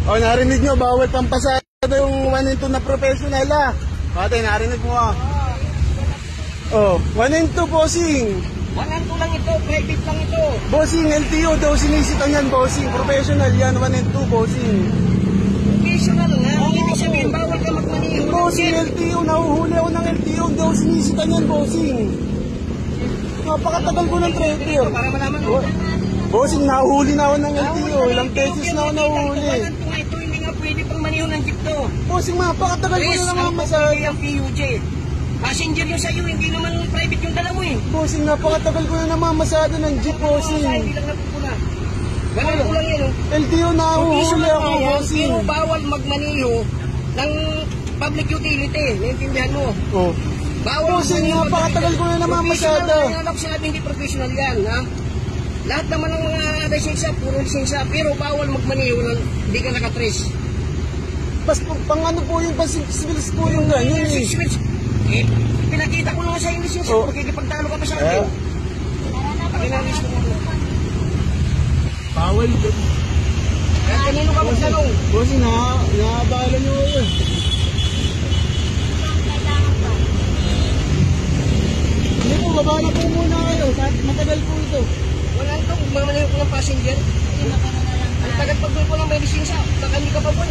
O, narinig nyo, bawal pampasada yung 1 and 2 na professional, ah. Pati, narinig mo, ah. O, 1 and 2, bossing. 1 and 2 lang ito, private lang ito. Bossing, LTO daw sinisitan yan, bossing. Professional yan, 1 and 2, bossing. Professional nga, ibig sabihin, bawal ka magmaniho. Bossing, LTO, nahuhuli ako ng LTO, daw sinisitan yan, bossing. Napakatagal ko ng trailer. Para malaman mo. Bossing, nahuhuli na ako ng LTO. Ilang beses na ako nahuhuli. 1 and 2 nga ito, hindi nga pwede pang maniho ng jeep to. Bossing, mapakatagal ko na naman masaya. Ang PUJ. Passenger yung sa'yo, hindi naman private yung dala mo eh. Bossing, napakatagal ko na naman masada ng jeep, bossing. Hindi lang napupuna. Ganun ko lang yan oh. LTO, nahuhuli ako, bossing. Pero bawal magmaniho ng public utility. Naintindihan mo? Oh. Bawal bossing, napakatagal ko na naman masada. Kaya lang sinabi hindi professional yan, ha? Lahat naman ng mga lisensya, puro lisensya, pero bawal magmaniho ng hindi ka nakatrace. Pas pang ano po yung pasipils po yung ganyan eh. Eh, pinakita ko naman sa yung lisensya, magkikipagtalo ka pa sa akin. Pakinalis mo mo. Bawal yun. Kaya kanino ka magtanong? Bossing, nakabala nyo ako eh. Hindi po, baba na po muna kayo. Matagal po ito. Wala ito, magmamaniho ko ng passenger. Ang tagal pagdul ko lang may lisensya. Baka hindi ka pa po,